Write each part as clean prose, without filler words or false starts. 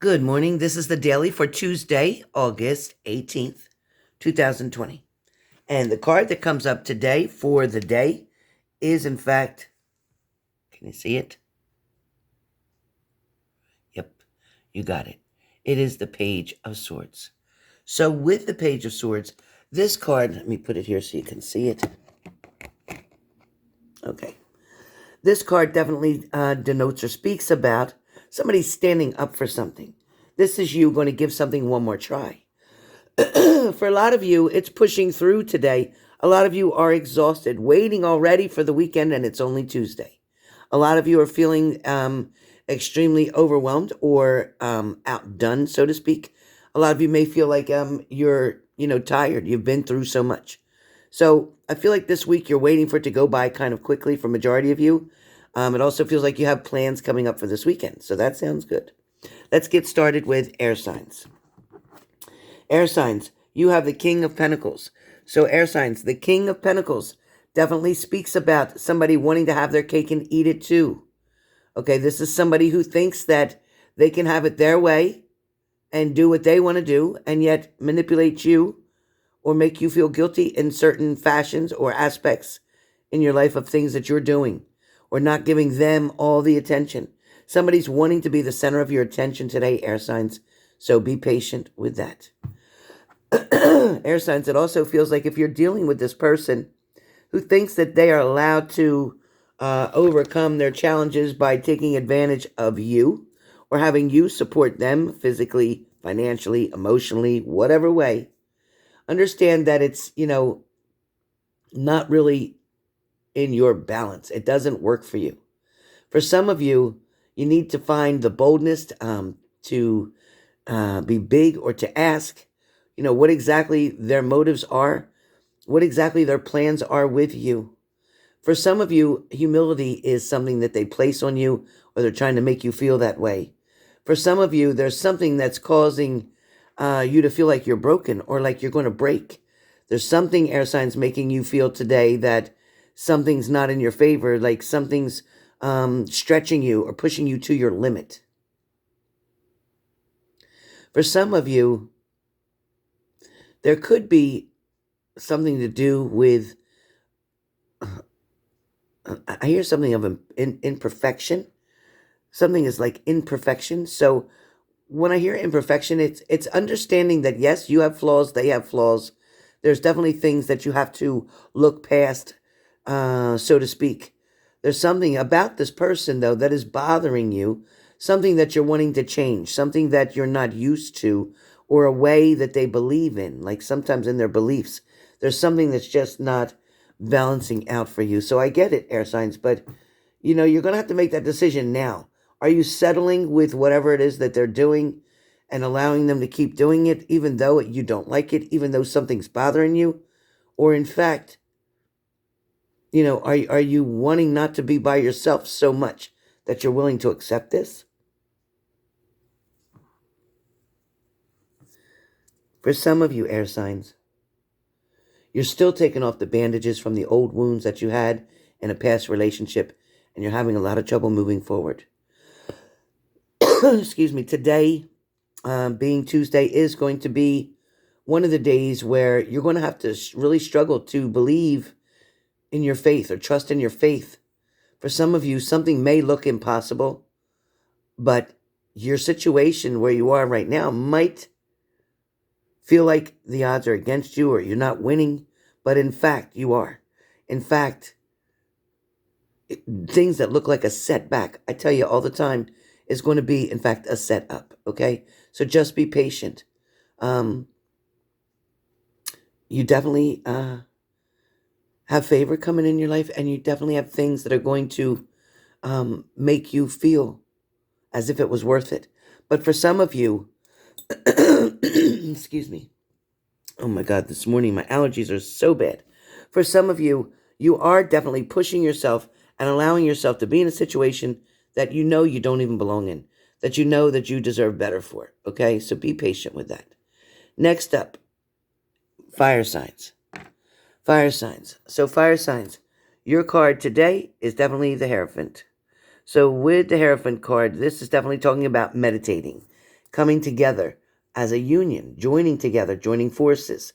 Good morning. This is the daily for Tuesday, August 18th, 2020. And the card that comes up today for the day is, in fact, can you see it? Yep, you got it. It is the Page of Swords. So with the Page of Swords, this card, let me put it here so you can see it. Okay. This card definitely denotes or speaks about somebody standing up for something. This is you going to give something one more try. For a lot of you, it's pushing through today. A lot of you are exhausted, waiting already for the weekend, and it's only Tuesday. A lot of you are feeling extremely overwhelmed or outdone, so to speak. A lot of you may feel like you're, tired. You've been through so much. So I feel like this week you're waiting for it to go by kind of quickly for majority of you. It also feels like you have plans coming up for this weekend. So that sounds good. Let's get started with air signs. Air signs, you have the King of Pentacles. So air signs, the King of Pentacles definitely speaks about somebody wanting to have their cake and eat it too. Okay, this is somebody who thinks that they can have it their way and do what they want to do and yet manipulate you or make you feel guilty in certain fashions or aspects in your life of things that you're doing or not giving them all the attention. Somebody's wanting to be the center of your attention today, air signs. So be patient with that. Air signs, it also feels like if you're dealing with this person who thinks that they are allowed to overcome their challenges by taking advantage of you or having you support them physically, financially, emotionally, whatever way, understand that it's, not really in your balance. It doesn't work for you. For some of you, you need to find the boldness to be big or to ask, what exactly their motives are, what exactly their plans are with you. For some of you, humility is something that they place on you or they're trying to make you feel that way. For some of you, there's something that's causing you to feel like you're broken or like you're going to break. There's something, air signs, making you feel today that something's not in your favor, like something's stretching you or pushing you to your limit. For some of you, there could be something to do with, I hear something of imperfection. Something is like imperfection. So when I hear imperfection, it's understanding that yes, you have flaws, they have flaws. There's definitely things that you have to look past, so to speak. There's something about this person, though, that is bothering you, something that you're wanting to change, something that you're not used to, or a way that they believe in, like sometimes in their beliefs. There's something that's just not balancing out for you. So I get it, air signs, but you're going to have to make that decision now. Are you settling with whatever it is that they're doing and allowing them to keep doing it, even though you don't like it, even though something's bothering you? Or in fact, are you wanting not to be by yourself so much that you're willing to accept this? For some of you, air signs, you're still taking off the bandages from the old wounds that you had in a past relationship, and you're having a lot of trouble moving forward. Excuse me. Today, being Tuesday, is going to be one of the days where you're going to have to really struggle to believe in your faith or trust in your faith. For some of you, something may look impossible, but your situation where you are right now might feel like the odds are against you or you're not winning, but in fact, you are. In fact, things that look like a setback, I tell you all the time, is going to be, in fact, a setup, okay? So just be patient. You definitely have favor coming in your life, and you definitely have things that are going to make you feel as if it was worth it. But for some of you, excuse me, oh my God, this morning my allergies are so bad. For some of you, you are definitely pushing yourself and allowing yourself to be in a situation that you know you don't even belong in, that you know that you deserve better for, okay? So be patient with that. Next up, fire signs. Fire signs. So fire signs, your card today is definitely the Hierophant. So with the Hierophant card, this is definitely talking about meditating, coming together as a union, joining together, joining forces,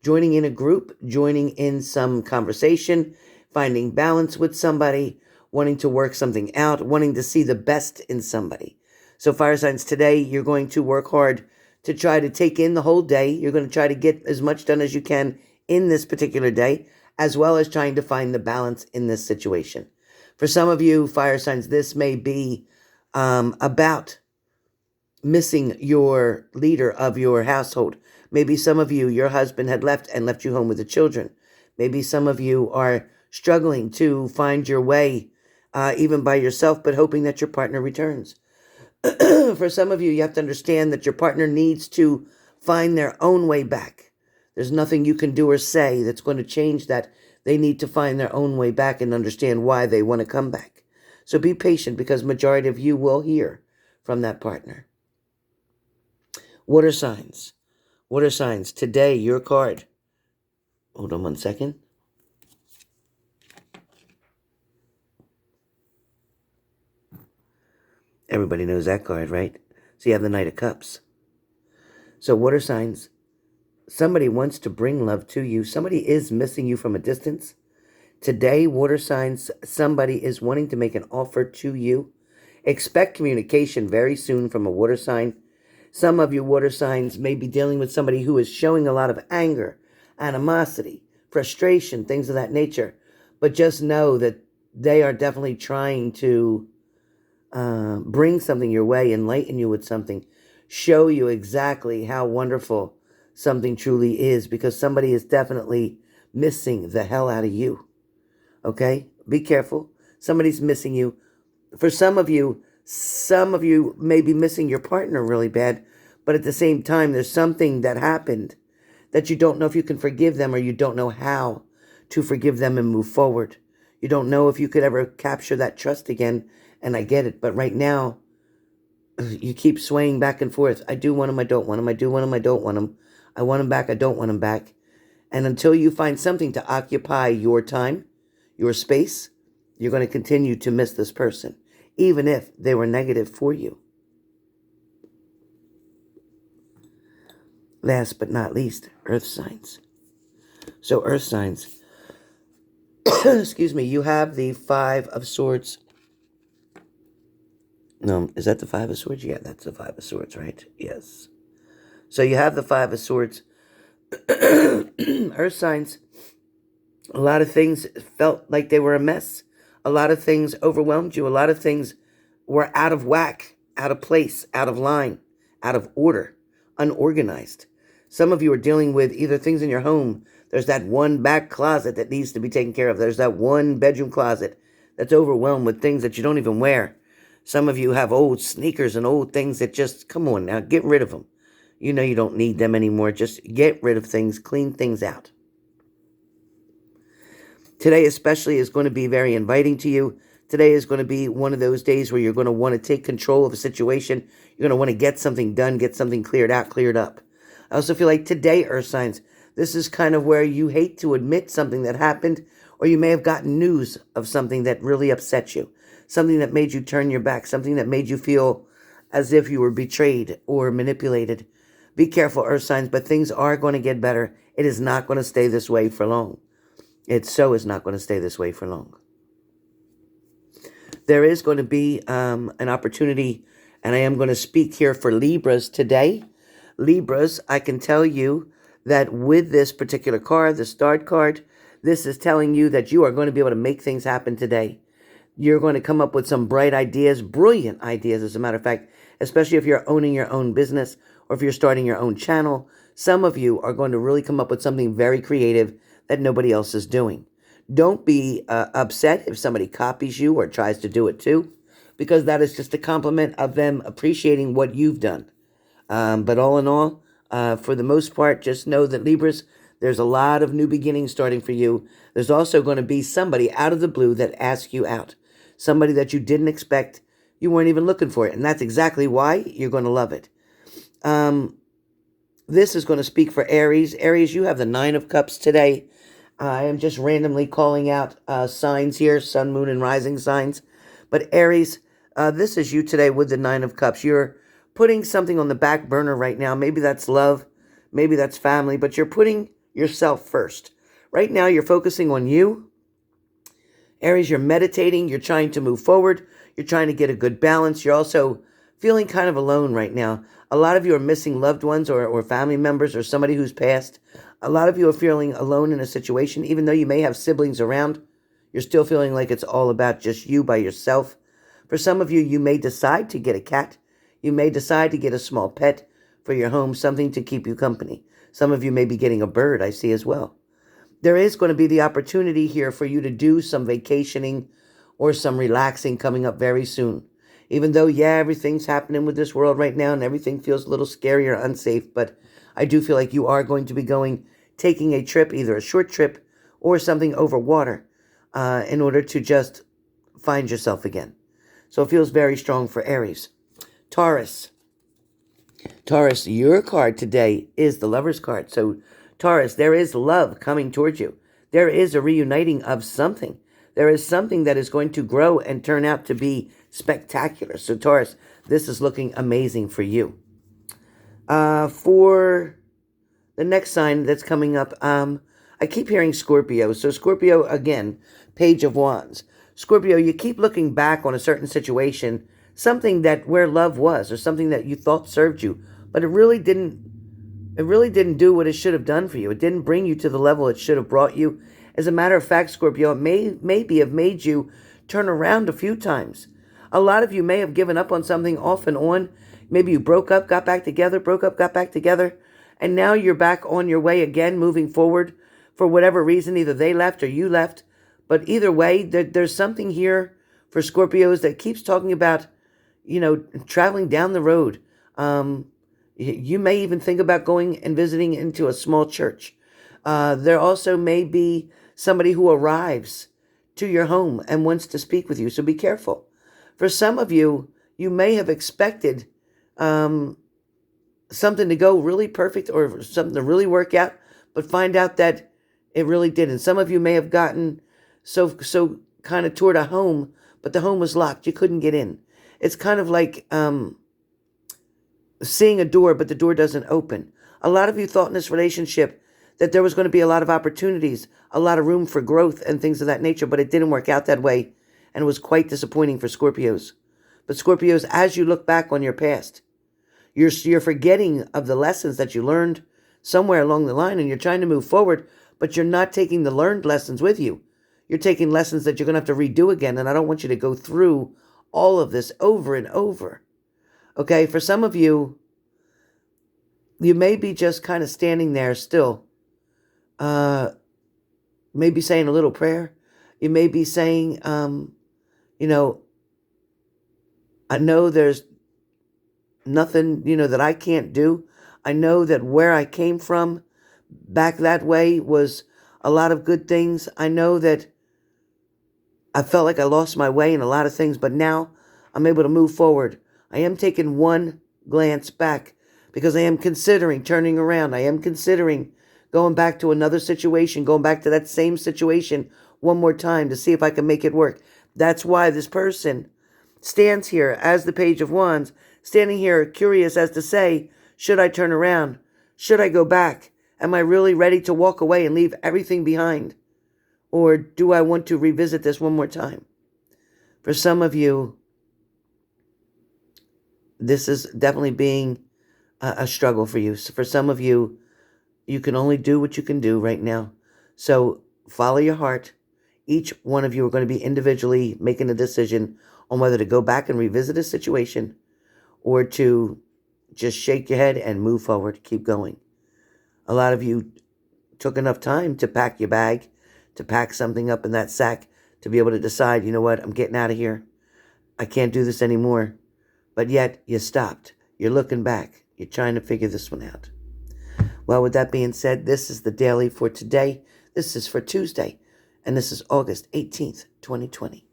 joining in a group, joining in some conversation, finding balance with somebody, wanting to work something out, wanting to see the best in somebody. So fire signs, today you're going to work hard to try to take in the whole day. You're going to try to get as much done as you can in this particular day, as well as trying to find the balance in this situation. For some of you fire signs, this may be about missing your leader of your household. Maybe some of you, your husband had left and left you home with the children. Maybe some of you are struggling to find your way, even by yourself, but hoping that your partner returns. For some of you, you have to understand that your partner needs to find their own way back. There's nothing you can do or say that's going to change that. They need to find their own way back and understand why they want to come back. So be patient, because majority of you will hear from that partner. Water signs. Water signs. Today, your card. Hold on one second. Everybody knows that card, right? So you have the Knight of Cups. So water signs, somebody wants to bring love to you. Somebody is missing you from a distance. Today, water signs, somebody is wanting to make an offer to you. Expect communication very soon from a water sign. Some of you water signs may be dealing with somebody who is showing a lot of anger, animosity, frustration, things of that nature. But just know that they are definitely trying to bring something your way, enlighten you with something, show you exactly how wonderful something truly is, because somebody is definitely missing the hell out of you. Okay? Be careful. Somebody's missing you. For some of you may be missing your partner really bad, but at the same time, there's something that happened that you don't know if you can forgive them, or you don't know how to forgive them and move forward. You don't know if you could ever capture that trust again, and I get it. But right now, you keep swaying back and forth. I do want him, I don't want him. I do want him, I don't want him. I want him back, I don't want him back. And until you find something to occupy your time, your space, you're going to continue to miss this person, even if they were negative for you. Last but not least, earth signs. So earth signs, excuse me, you have the Five of Swords. No, is that the Five of Swords? Yeah, that's the Five of Swords, right? Yes. So you have the Five of Swords. Earth signs, a lot of things felt like they were a mess. A lot of things overwhelmed you. A lot of things were out of whack, out of place, out of line, out of order, unorganized. Some of you are dealing with either things in your home. There's that one back closet that needs to be taken care of. There's that one bedroom closet that's overwhelmed with things that you don't even wear. Some of you have old sneakers and old things that just, come on now, get rid of them. You know you don't need them anymore. Just get rid of things, clean things out. Today especially is going to be very inviting to you. Today is going to be one of those days where you're going to want to take control of a situation. You're going to want to get something done, get something cleared out, cleared up. I also feel like today, earth signs, this is kind of where you hate to admit something that happened, or you may have gotten news of something that really upset you, something that made you turn your back, something that made you feel as if you were betrayed or manipulated. Be careful, earth signs, but things are going to get better. It is not going to stay this way for long. It so is not going to stay this way for long. There is going to be an opportunity, and I am going to speak here for Libras today. Libras, I can tell you that with this particular card, the Start card, this is telling you that you are going to be able to make things happen today. You're going to come up with some bright ideas, brilliant ideas, as a matter of fact, especially if you're owning your own business or if you're starting your own channel. Some of you are going to really come up with something very creative that nobody else is doing. Don't be upset if somebody copies you or tries to do it too, because that is just a compliment of them appreciating what you've done. But all in all, for the most part, just know that Libras, there's a lot of new beginnings starting for you. There's also going to be somebody out of the blue that asks you out. Somebody that you didn't expect. You weren't even looking for it. And that's exactly why you're going to love it. This is going to speak for Aries. Aries, you have the Nine of Cups today. I am just randomly calling out signs here, sun, moon, and rising signs. But Aries, this is you today with the Nine of Cups. You're putting something on the back burner right now. Maybe that's love, maybe that's family, but you're putting yourself first. Right now, you're focusing on you. Aries, you're meditating, you're trying to move forward, you're trying to get a good balance. You're also feeling kind of alone right now. A lot of you are missing loved ones or family members or somebody who's passed. A lot of you are feeling alone in a situation, even though you may have siblings around. You're still feeling like it's all about just you by yourself. For some of you, you may decide to get a cat. You may decide to get a small pet for your home, something to keep you company. Some of you may be getting a bird, I see as well. There is going to be the opportunity here for you to do some vacationing or some relaxing coming up very soon. Even though, yeah, everything's happening with this world right now and everything feels a little scary or unsafe, but I do feel like you are going to be taking a trip, either a short trip or something over water, in order to just find yourself again. So it feels very strong for Aries. Taurus. Taurus, your card today is the Lover's card. So Taurus, there is love coming towards you. There is a reuniting of something. There is something that is going to grow and turn out to be spectacular. So Taurus, this is looking amazing for you. For the next sign that's coming up, I keep hearing Scorpio. So Scorpio, again, Page of Wands. Scorpio, you keep looking back on a certain situation, something that where love was or something that you thought served you, but it really didn't do what it should have done for you. It didn't bring you to the level it should have brought you. As a matter of fact, Scorpio, it maybe have made you turn around a few times. A lot of you may have given up on something off and on. Maybe you broke up, got back together, broke up, got back together, and now you're back on your way again, moving forward for whatever reason. Either they left or you left. But either way, there's something here for Scorpios that keeps talking about, traveling down the road. You may even think about going and visiting into a small church. There also may be somebody who arrives to your home and wants to speak with you, so be careful. For some of you, you may have expected something to go really perfect or something to really work out, but find out that it really didn't. Some of you may have gotten so kind of toward a home, but the home was locked. You couldn't get in. It's kind of like seeing a door, but the door doesn't open. A lot of you thought in this relationship that there was going to be a lot of opportunities, a lot of room for growth and things of that nature, but it didn't work out that way, and it was quite disappointing for Scorpios. But Scorpios, as you look back on your past, you're forgetting of the lessons that you learned somewhere along the line, and you're trying to move forward, but you're not taking the learned lessons with you. You're taking lessons that you're going to have to redo again, and I don't want you to go through all of this over and over. Okay, for some of you, you may be just kind of standing there still. Maybe saying a little prayer. You may be saying, I know there's nothing, that I can't do. I know that where I came from back that way was a lot of good things. I know that I felt like I lost my way in a lot of things, but now I'm able to move forward. I am taking one glance back because I am considering turning around. I am considering going back to another situation, going back to that same situation one more time to see if I can make it work. That's why this person stands here as the Page of Wands, standing here curious as to say, should I turn around? Should I go back? Am I really ready to walk away and leave everything behind? Or do I want to revisit this one more time? For some of you, this is definitely being a struggle for you. So for some of you, you can only do what you can do right now. So follow your heart. Each one of you are going to be individually making a decision on whether to go back and revisit a situation or to just shake your head and move forward, keep going. A lot of you took enough time to pack your bag, to pack something up in that sack, to be able to decide, you know what, I'm getting out of here. I can't do this anymore. But yet you stopped. You're looking back. You're trying to figure this one out. Well, with that being said, this is the daily for today. This is for Tuesday, and this is August 18th, 2020.